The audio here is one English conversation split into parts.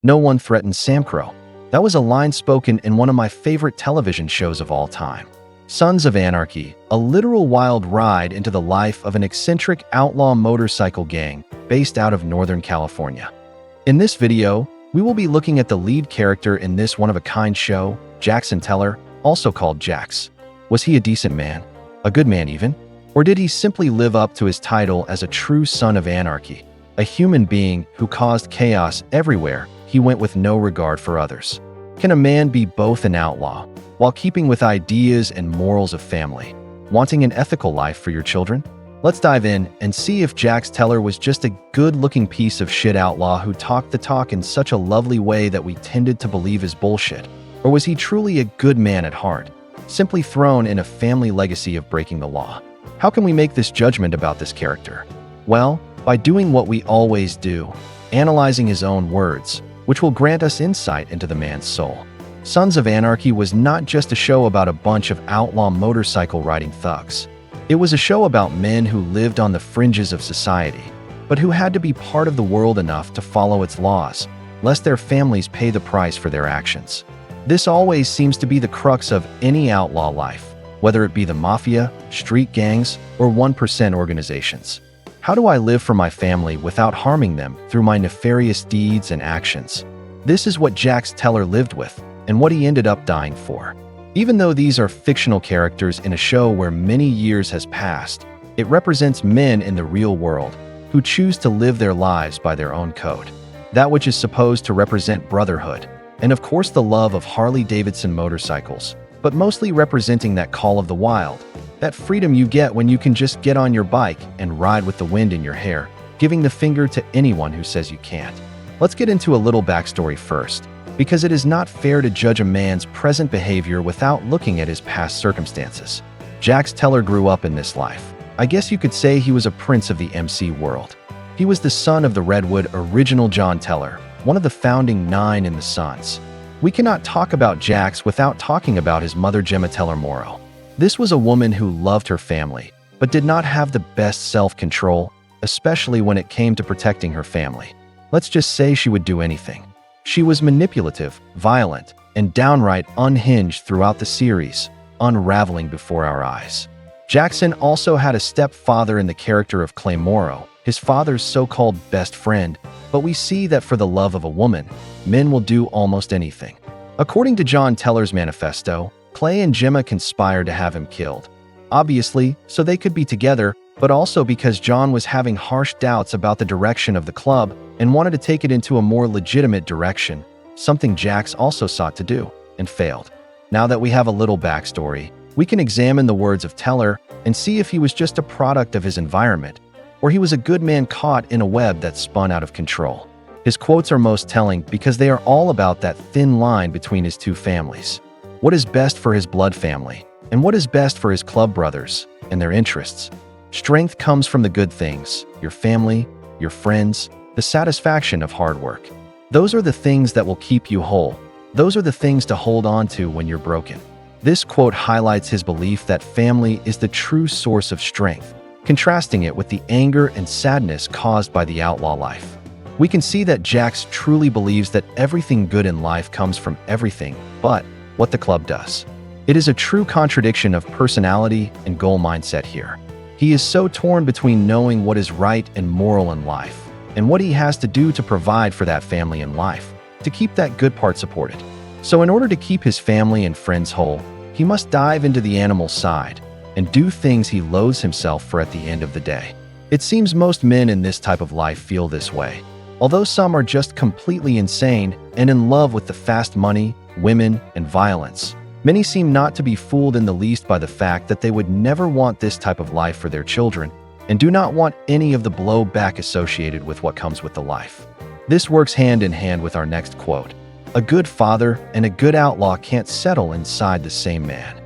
No one threatens Samcro. That was a line spoken in one of my favorite television shows of all time. Sons of Anarchy, a literal wild ride into the life of an eccentric outlaw motorcycle gang based out of Northern California. In this video, we will be looking at the lead character in this one-of-a-kind show, Jackson Teller, also called Jax. Was he a decent man? A good man even? Or did he simply live up to his title as a true son of anarchy? A human being who caused chaos everywhere he went with no regard for others. Can a man be both an outlaw, while keeping with ideas and morals of family, wanting an ethical life for your children? Let's dive in and see if Jax Teller was just a good-looking piece of shit outlaw who talked the talk in such a lovely way that we tended to believe his bullshit. Or was he truly a good man at heart, simply thrown in a family legacy of breaking the law? How can we make this judgment about this character? Well, by doing what we always do, analyzing his own words, which will grant us insight into the man's soul. Sons of Anarchy was not just a show about a bunch of outlaw motorcycle riding thugs. It was a show about men who lived on the fringes of society, but who had to be part of the world enough to follow its laws, lest their families pay the price for their actions. This always seems to be the crux of any outlaw life, whether it be the mafia, street gangs, or 1% organizations. How do I live for my family without harming them through my nefarious deeds and actions? This is what Jax Teller lived with, and what he ended up dying for. Even though these are fictional characters in a show where many years has passed, it represents men in the real world who choose to live their lives by their own code. That which is supposed to represent brotherhood, and of course the love of Harley-Davidson motorcycles, but mostly representing that call of the wild, that freedom you get when you can just get on your bike and ride with the wind in your hair, giving the finger to anyone who says you can't. Let's get into a little backstory first, because it is not fair to judge a man's present behavior without looking at his past circumstances. Jax Teller grew up in this life. I guess you could say he was a prince of the MC world. He was the son of the Redwood original John Teller, one of the founding 9 in the Sons. We cannot talk about Jax without talking about his mother Gemma Teller Morrow. This was a woman who loved her family, but did not have the best self-control, especially when it came to protecting her family. Let's just say she would do anything. She was manipulative, violent, and downright unhinged throughout the series, unraveling before our eyes. Jackson also had a stepfather in the character of Clay Morrow, his father's so-called best friend, but we see that for the love of a woman, men will do almost anything. According to John Teller's manifesto, Clay and Gemma conspired to have him killed. Obviously, so they could be together, but also because John was having harsh doubts about the direction of the club and wanted to take it into a more legitimate direction, something Jax also sought to do, and failed. Now that we have a little backstory, we can examine the words of Teller and see if he was just a product of his environment, or he was a good man caught in a web that spun out of control. His quotes are most telling because they are all about that thin line between his two families. What is best for his blood family, and what is best for his club brothers and their interests. Strength comes from the good things, your family, your friends, the satisfaction of hard work. Those are the things that will keep you whole. Those are the things to hold on to when you're broken. This quote highlights his belief that family is the true source of strength, contrasting it with the anger and sadness caused by the outlaw life. We can see that Jax truly believes that everything good in life comes from everything but what the club does. It is a true contradiction of personality and goal mindset here. He is so torn between knowing what is right and moral in life, and what he has to do to provide for that family in life, to keep that good part supported. So in order to keep his family and friends whole, he must dive into the animal side and do things he loathes himself for at the end of the day. It seems most men in this type of life feel this way. Although some are just completely insane and in love with the fast money, women, and violence, many seem not to be fooled in the least by the fact that they would never want this type of life for their children and do not want any of the blowback associated with what comes with the life. This works hand in hand with our next quote. A good father and a good outlaw can't settle inside the same man.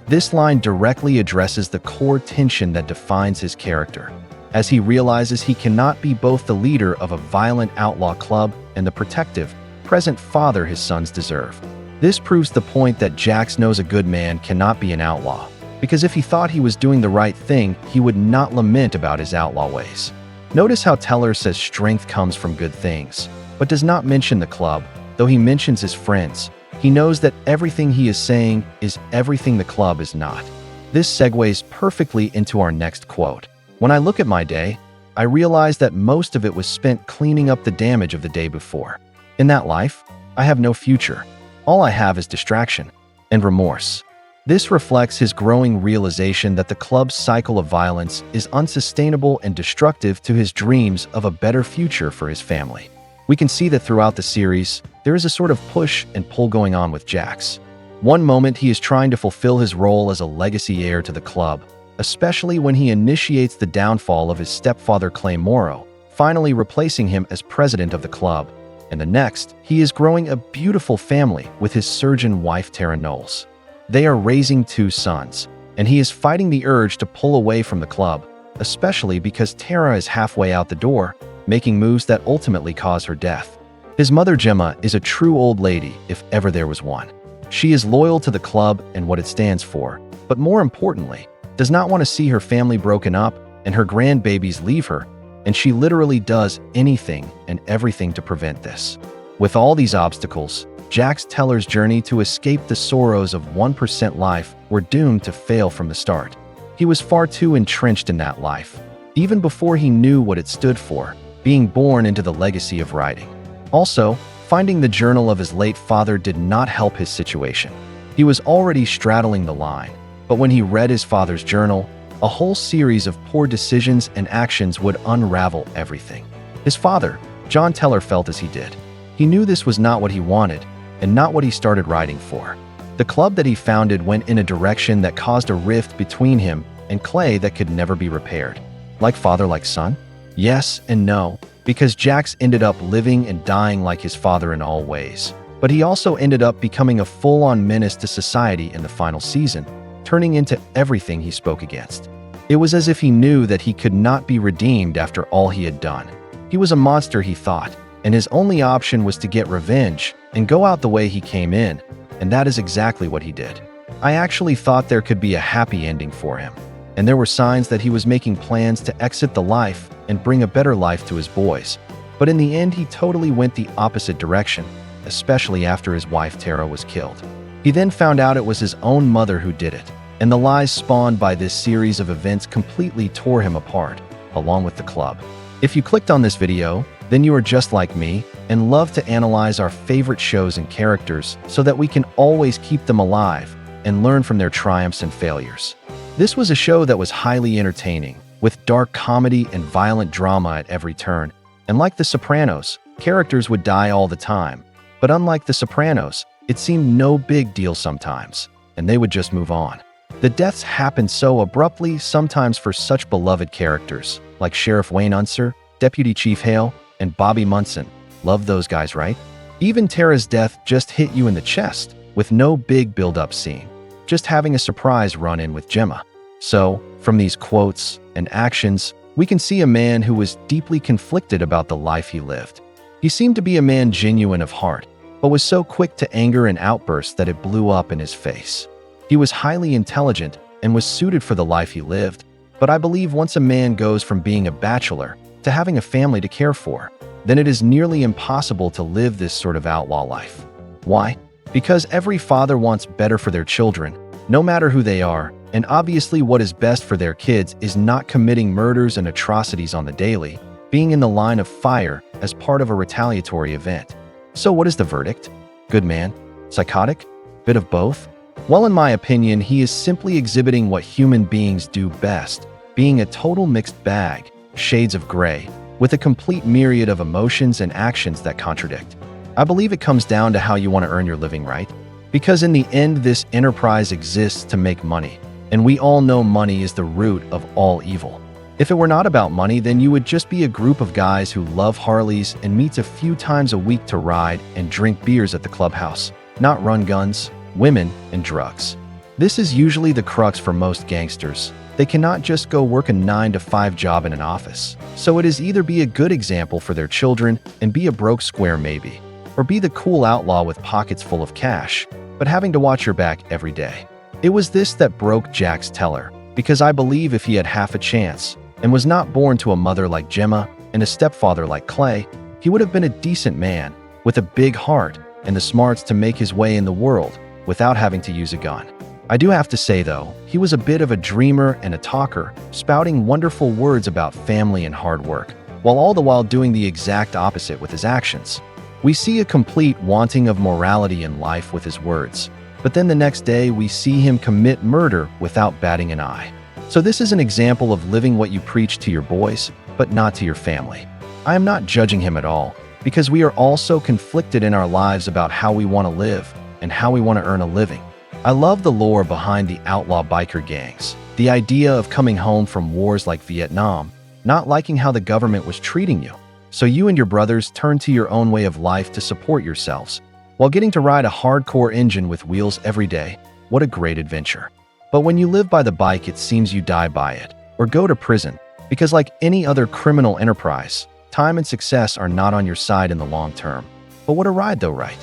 This line directly addresses the core tension that defines his character, as he realizes he cannot be both the leader of a violent outlaw club and the protective, present father his sons deserve. This proves the point that Jax knows a good man cannot be an outlaw, because if he thought he was doing the right thing, he would not lament about his outlaw ways. Notice how Teller says strength comes from good things, but does not mention the club, though he mentions his friends. He knows that everything he is saying is everything the club is not. This segues perfectly into our next quote. When I look at my day, I realize that most of it was spent cleaning up the damage of the day before. In that life, I have no future. All I have is distraction and remorse. This reflects his growing realization that the club's cycle of violence is unsustainable and destructive to his dreams of a better future for his family. We can see that throughout the series, there is a sort of push and pull going on with Jax. One moment he is trying to fulfill his role as a legacy heir to the club, especially when he initiates the downfall of his stepfather Clay Morrow, finally replacing him as president of the club. And the next, he is growing a beautiful family with his surgeon wife Tara Knowles. They are raising 2 sons, and he is fighting the urge to pull away from the club, especially because Tara is halfway out the door, making moves that ultimately cause her death. His mother Gemma is a true old lady if ever there was one. She is loyal to the club and what it stands for, but more importantly, does not want to see her family broken up and her grandbabies leave her, and she literally does anything and everything to prevent this. With all these obstacles, Jax Teller's journey to escape the sorrows of 1% life were doomed to fail from the start. He was far too entrenched in that life, even before he knew what it stood for, being born into the legacy of writing. Also, finding the journal of his late father did not help his situation. He was already straddling the line, but when he read his father's journal, a whole series of poor decisions and actions would unravel everything. His father, John Teller, felt as he did. He knew this was not what he wanted, and not what he started writing for. The club that he founded went in a direction that caused a rift between him and Clay that could never be repaired. Like father, like son? Yes and no, because Jax ended up living and dying like his father in all ways. But he also ended up becoming a full-on menace to society in the final season, turning into everything he spoke against. It was as if he knew that he could not be redeemed after all he had done. He was a monster, he thought, and his only option was to get revenge and go out the way he came in, and that is exactly what he did. I actually thought there could be a happy ending for him, and there were signs that he was making plans to exit the life and bring a better life to his boys. But in the end, he totally went the opposite direction, especially after his wife Tara was killed. He then found out it was his own mother who did it, and the lies spawned by this series of events completely tore him apart, along with the club. If you clicked on this video, then you are just like me and love to analyze our favorite shows and characters so that we can always keep them alive and learn from their triumphs and failures. This was a show that was highly entertaining, with dark comedy and violent drama at every turn, and like The Sopranos, characters would die all the time. But unlike The Sopranos, it seemed no big deal sometimes, and they would just move on. The deaths happened so abruptly, sometimes for such beloved characters, like Sheriff Wayne Unser, Deputy Chief Hale, and Bobby Munson. Love those guys, right? Even Tara's death just hit you in the chest, with no big build-up scene, just having a surprise run-in with Gemma. So, from these quotes and actions, we can see a man who was deeply conflicted about the life he lived. He seemed to be a man genuine of heart, but was so quick to anger and outbursts that it blew up in his face. He was highly intelligent and was suited for the life he lived, but I believe once a man goes from being a bachelor to having a family to care for, then it is nearly impossible to live this sort of outlaw life. Why? Because every father wants better for their children, no matter who they are, and obviously what is best for their kids is not committing murders and atrocities on the daily, being in the line of fire as part of a retaliatory event. So what is the verdict? Good man? Psychotic? Bit of both? Well, in my opinion, he is simply exhibiting what human beings do best, being a total mixed bag, shades of gray, with a complete myriad of emotions and actions that contradict. I believe it comes down to how you want to earn your living, right? Because in the end, this enterprise exists to make money, and we all know money is the root of all evil. If it were not about money, then you would just be a group of guys who love Harleys and meets a few times a week to ride and drink beers at the clubhouse, not run guns, women, and drugs. This is usually the crux for most gangsters. They cannot just go work a 9-to-5 job in an office. So it is either be a good example for their children and be a broke square maybe, or be the cool outlaw with pockets full of cash, but having to watch your back every day. It was this that broke Jax Teller, because I believe if he had half a chance, and was not born to a mother like Gemma and a stepfather like Clay, He would have been a decent man, with a big heart and the smarts to make his way in the world without having to use a gun. I do have to say, though, he was a bit of a dreamer and a talker, spouting wonderful words about family and hard work, while all the while doing the exact opposite with his actions. We see a complete wanting of morality in life with his words, but then the next day we see him commit murder without batting an eye. So this is an example of living what you preach to your boys, but not to your family. I am not judging him at all, because we are all so conflicted in our lives about how we want to live and how we want to earn a living. I love the lore behind the outlaw biker gangs, the idea of coming home from wars like Vietnam, not liking how the government was treating you. So you and your brothers turned to your own way of life to support yourselves, while getting to ride a hardcore engine with wheels every day. What a great adventure. But when you live by the bike, it seems you die by it, or go to prison, because like any other criminal enterprise, time and success are not on your side in the long term. But what a ride though, right?